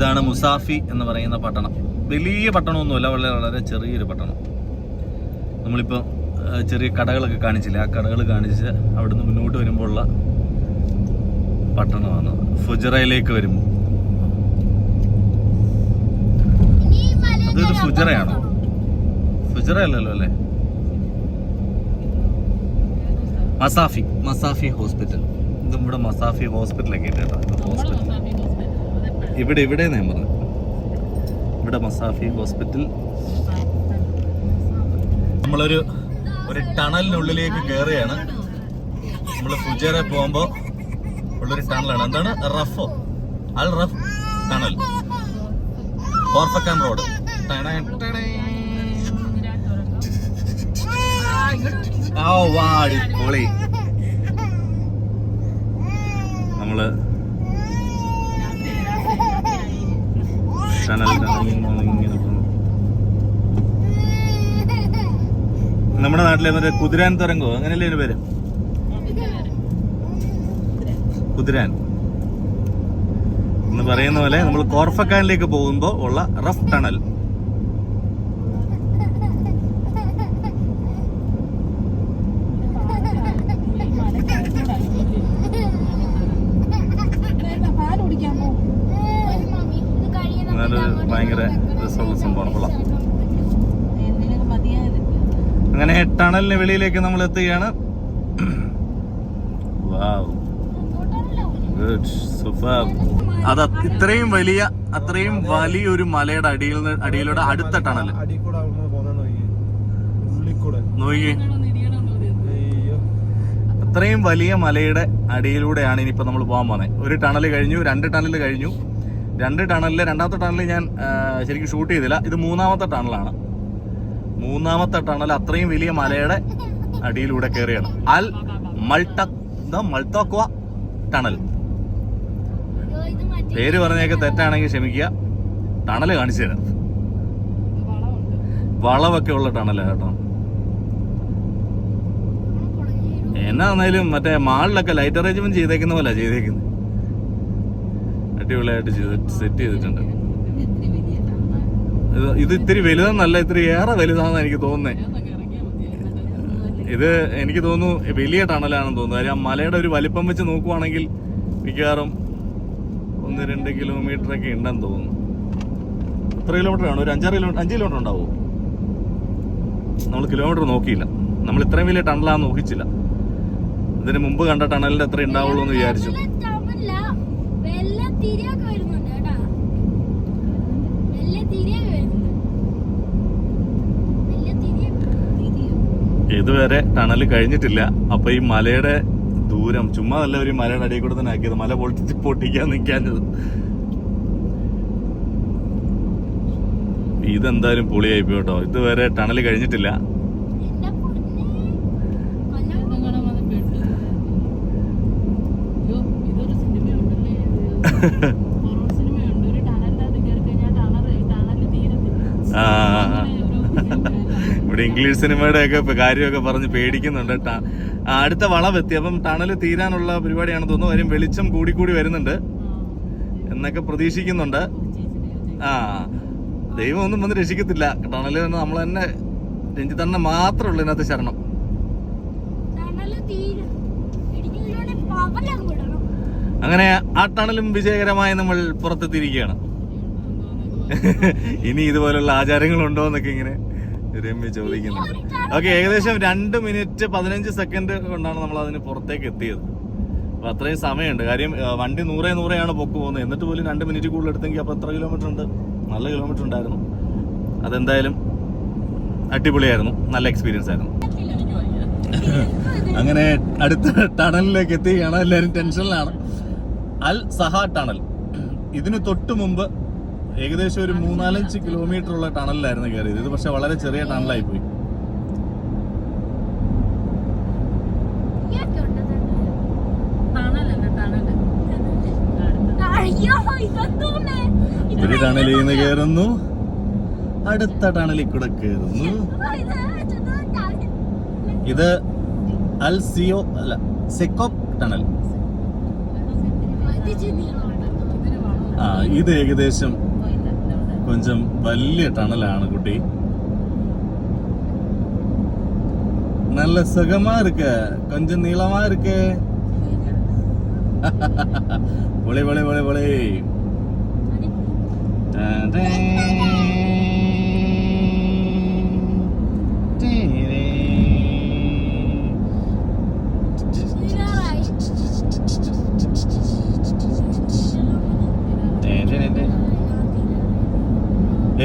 ഇതാണ് മുസാഫി എന്ന് പറയുന്ന പട്ടണം. വലിയ പട്ടണമൊന്നുമല്ല, വളരെ വളരെ ചെറിയൊരു പട്ടണം. നമ്മളിപ്പോൾ ചെറിയ കടകളൊക്കെ കാണിച്ചില്ല, ആ കടകൾ കാണിച്ച് അവിടുന്ന് മുന്നോട്ട് വരുമ്പോഴുള്ള പട്ടണമാണ്. ഫുജറയിലേക്ക് വരുമ്പോൾ അതൊരു ഫുജറയാണോ? ഫുജറ അല്ലല്ലോ അല്ലേ? Masafi hospital. ഇതും ഇവിടെ മസാഫി ഹോസ്പിറ്റലൊക്കെ ഉണ്ട്. ഹോസ്പിറ്റൽ ഇവിടെ ഞാൻ പറഞ്ഞു, ഇവിടെ മസാഫി ഹോസ്പിറ്റൽ. നമ്മളൊരു ടണലിനുള്ളിലേക്ക് കയറുകയാണ്. നമ്മൾ ഫുജറ പോകുമ്പോൾ ഉള്ളൊരു ടണലാണ്. എന്താണ്? അൽ റഫ് ടണൽ, കോർഫക്കാൻ റോഡ്. പൊളി. നമ്മള് നമ്മുടെ നാട്ടിലെ മറ്റേ കുതിരാൻ തുരങ്കോ അങ്ങനെയല്ലേ ഇതിന് പേര്? കുതിരാൻ എന്ന് പറയുന്ന പോലെ നമ്മൾ കോർഫക്കാനിലേക്ക് പോകുമ്പോ ഉള്ള റഫ് ടണൽ. ഭയങ്കര രസമുള്ള സംഭവമാണ്, കൊള്ളാം. അങ്ങനെ ടണലിന് വെളിയിലേക്ക് നമ്മൾ എത്തുകയാണ്. അത് അത്രയും വലിയൊരു മലയുടെ അടിയിലൂടെ അടുത്ത ടണൽ നോക്കിയേ. അത്രയും വലിയ മലയുടെ അടിയിലൂടെയാണ് ഇനിയിപ്പോ നമ്മൾ പോകാൻ പോകുന്നത്. ഒരു ടണൽ കഴിഞ്ഞു, 2 ടണൽ കഴിഞ്ഞു. 2 ടണലില് രണ്ടാമത്തെ ടണൽ ഞാൻ ശരിക്കും ഷൂട്ട് ചെയ്തില്ല. ഇത് 3ാമത്തെ ടണലാണ്. 3ാമത്തെ ടണൽ അത്രയും വലിയ മലയുടെ അടിയിലൂടെ കയറിയാണ്. അൽ മൾട്ടക്വ ടണൽ. പേര് പറഞ്ഞൊക്കെ തെറ്റാണെങ്കിൽ ക്ഷമിക്കുക. ടണൽ കാണിച്ചു തരാം. വളവൊക്കെ ഉള്ള ടണലാണ് കേട്ടോ. എന്നാന്നേലും മറ്റേ മാളിലൊക്കെ ലൈറ്റ് അറേഞ്ച്മെന്റ് ചെയ്തേക്കുന്ന പോലെ ചെയ്തേക്കുന്നത്. അടിപൊളിയായിട്ട് സെറ്റ് ചെയ്തിട്ടുണ്ട്. ഇത് ഇത്തിരി വലുതെന്നല്ല, ഇത്തിരി ഏറെ വലുതാണെന്ന് എനിക്ക് തോന്നുന്നത്. ഇത് എനിക്ക് തോന്നുന്നു വലിയ ടണലാണെന്ന് തോന്നുന്നു. കാര്യം ആ മലയുടെ ഒരു വലിപ്പം വെച്ച് നോക്കുവാണെങ്കിൽ മിക്കവാറും 1-2 കിലോമീറ്റർ ഒക്കെ ഉണ്ടെന്ന് തോന്നുന്നു. എത്ര കിലോമീറ്റർ ആണ്? ഒരു 5 കിലോമീറ്റർ ഉണ്ടാവുമോ? നമ്മൾ കിലോമീറ്റർ നോക്കിയില്ല. നമ്മൾ ഇത്രയും വലിയ ടണലാന്ന് ഊഹിച്ചില്ല. ഇതിന് മുമ്പ് കണ്ട ടണലിന്റെ എത്ര ഉണ്ടാവുള്ളൂ എന്ന് വിചാരിച്ചു. ഇതുവരെ ടണൽ കഴിഞ്ഞിട്ടില്ല. അപ്പൊ ഈ മലയുടെ ദൂരം ചുമ്മാ നല്ല ഒരു മലയുടെ അടിയിൽ കൂടെ തന്നെ ആക്കിയത്. മല പൊട്ടിക്കാൻ നിൽക്കാഞ്ഞത്. ഇതെന്തായാലും പൊളിയായി പോയി കേട്ടോ. ഇതുവരെ ടണൽ കഴിഞ്ഞിട്ടില്ല. ഇവിടെ ഇംഗ്ലീഷ് സിനിമയുടെ ഒക്കെ കാര്യമൊക്കെ പറഞ്ഞ് പേടിക്കുന്നുണ്ട്. അടുത്ത വളവെത്തി. അപ്പം ടണൽ തീരാനുള്ള പരിപാടിയാണെന്ന് തോന്നുന്നു. കാര്യം വെളിച്ചം കൂടി വരുന്നുണ്ട് എന്നൊക്കെ പ്രതീക്ഷിക്കുന്നുണ്ട്. ദൈവം ഒന്നും വന്ന് രക്ഷിക്കത്തില്ല. ടണല് തന്നെ നമ്മൾ തന്നെ രഞ്ജിത്തണ്ണ മാത്രമേ ഉള്ളൂ ഇതിനകത്ത് ശരണം. അങ്ങനെ ആ ടണലും വിജയകരമായി നമ്മൾ പുറത്തെത്തിയിരിക്കുകയാണ്. ഇനി ഇതുപോലുള്ള ആചാരങ്ങളുണ്ടോ എന്നൊക്കെ ഇങ്ങനെ രമ്യ ചോദിക്കുന്നുണ്ട്. ഓക്കെ, ഏകദേശം 2 മിനിറ്റ് 15 സെക്കൻഡ് കൊണ്ടാണ് നമ്മൾ അതിന് പുറത്തേക്ക് എത്തിയത്. അപ്പൊ അത്രയും സമയമുണ്ട്. കാര്യം വണ്ടി 100 പൊക്ക് പോകുന്നത്. എന്നിട്ട് പോലും 2 മിനിറ്റ് കൂടുതൽ എടുത്തെങ്കിൽ അപ്പൊ എത്ര കിലോമീറ്റർ ഉണ്ട്? നല്ല കിലോമീറ്റർ ഉണ്ടായിരുന്നു. അതെന്തായാലും അടിപൊളിയായിരുന്നു, നല്ല എക്സ്പീരിയൻസ് ആയിരുന്നു. അങ്ങനെ അടുത്ത ടണലിലേക്ക് എത്തിയാണ്. എല്ലാവരും ടെൻഷനിലാണ്. അൽ സഹ ടണൽ. ഇതിന് തൊട്ട് മുമ്പ് ഏകദേശം ഒരു 3-4 കിലോമീറ്റർ ഉള്ള ടണലിലായിരുന്നു കയറിയത്. ഇത് പക്ഷെ വളരെ ചെറിയ ടണലായി പോയി. ഒരു ടണലിൽ നിന്ന് കയറുന്നു, അടുത്ത ടണലിൽ കൂടെ കയറുന്നു. ഇത് അൽ സിയോ അല്ല സെക്കോപ് ടണൽ. ആ ഇത് ഏകദേശം കൊഞ്ചം വലിയ ടണലാണ് കുട്ടി. நல்ல சுகமா இருக்கு, கொஞ்சம் நீளமா இருக்கு. ஒளி ஒளி ஒளி ஒளி.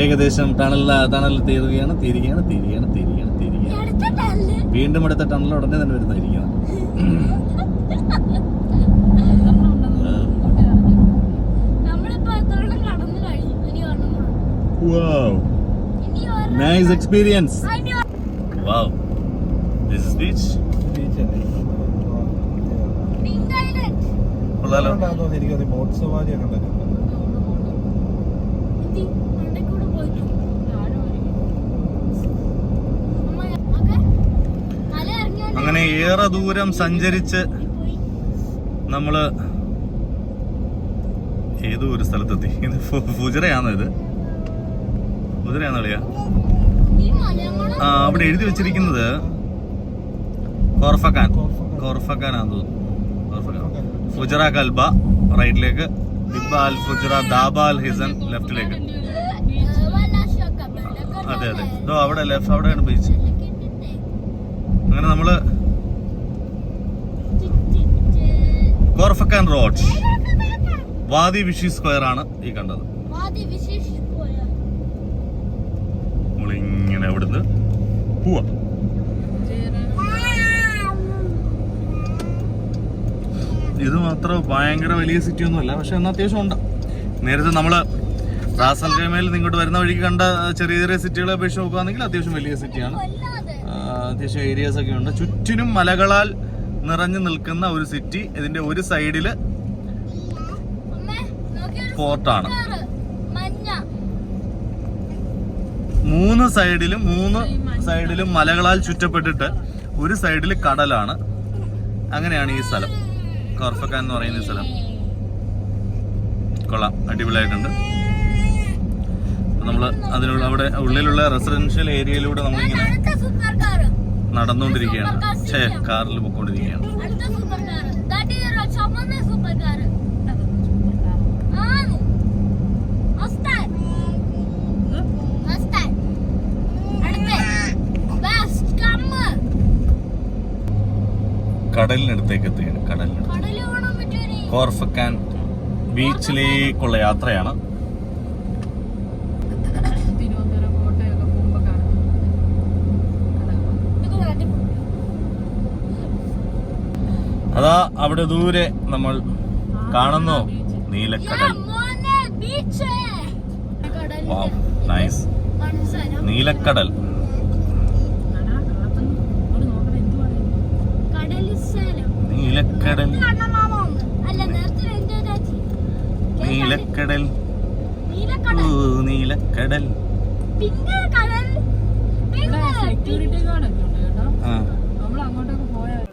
ഏകദേശം ടണൽ തീരുകയാണ്. വീണ്ടും അടുത്ത ടണൽ ഉടനെ തന്നെ വരുന്നതായിരിക്കും. Wow, nice experience. Wow, this is beach. Boat സവാരിയൊക്കെ അങ്ങനെ ഏറെ ദൂരം സഞ്ചരിച്ച് നമ്മള് ഏതോ ഒരു സ്ഥലത്തെത്തി. ഇത് ഫുജറയാണോ? ഇത് ഫുജറയാണോ കളിയാ? ആ അവിടെ എഴുതി വെച്ചിരിക്കുന്നത് കോർഫക്കാനാന്ന് തോന്നുന്നു. ഫുജറ കൽബ റൈറ്റിലേക്ക്, ദിബ അൽ ഫുജറ, ദാബ അൽ ഹിസൻ ലെഫ്റ്റിലേക്ക്. അതെ അതെ, ഇതോ അവിടെ ലെഫ്റ്റ്, അവിടെയാണ് ബീച്ച്. അങ്ങനെ നമ്മള് കോർഫക്കാൻ റോഡ്, വാദി വിഷി സ്ക്വയർ ആണ് ഈ കണ്ടത്. നമ്മളിങ്ങനെ അവിടുന്ന് പോവാ. ഇത് മാത്രം ഭയങ്കര വലിയ സിറ്റി ഒന്നുമല്ല, പക്ഷെ എന്നാൽ അത്യാവശ്യം ഉണ്ട്. നേരത്തെ നമ്മള് റാസൽ ഖൈമയിൽ ഇങ്ങോട്ട് വരുന്ന വഴിക്ക് കണ്ട ചെറിയ ചെറിയ സിറ്റികളെ അപേക്ഷിച്ച് നോക്കുകയാണെങ്കിൽ അത്യാവശ്യം വലിയ സിറ്റിയാണ്. അത്യാവശ്യം ഏരിയാസ് ഒക്കെ ഉണ്ട്. ചുറ്റിനും മലകളാൽ നിറഞ്ഞു നിൽക്കുന്ന ഒരു സിറ്റി. ഇതിന്റെ ഒരു സൈഡില് പോർട്ടാണ്, മൂന്ന് സൈഡിലും മലകളാൽ ചുറ്റപ്പെട്ടിട്ട് ഒരു സൈഡില് കടലാണ്. അങ്ങനെയാണ് ഈ സ്ഥലം, കോർഫക്കാൻ എന്ന് പറയുന്ന ഈ സ്ഥലം. കൊള്ളാം, അടിപൊളിയായിട്ടുണ്ട്. നമ്മള് അതിനുള്ള അവിടെ ഉള്ളിലുള്ള റെസിഡൻഷ്യൽ ഏരിയയിലൂടെ നമ്മളിങ്ങനെ നടന്നുകൊണ്ടിരിക്കുകയാണ്. കാറിൽ പോയിക്കൊണ്ടിരിക്കുകയാണ്. കടലിനടുത്തേക്ക് എത്തുകയാണ്. കോർഫക്കാൻ ബീച്ചിലേക്കുള്ള യാത്രയാണ്. അതാ അവിടെ ദൂരെ നമ്മൾ കാണുന്നു നീലക്കടൽ. വാവ്, നൈസ്. നീലക്കടൽ. നീലക്കടൽ, നീലക്കടൽ, നീലക്കടൽ. സെക്യൂരിറ്റി ഗാർഡ് ഒക്കെ ഉണ്ട് കേട്ടോ. നമ്മൾ അങ്ങോട്ടൊക്കെ പോയാൽ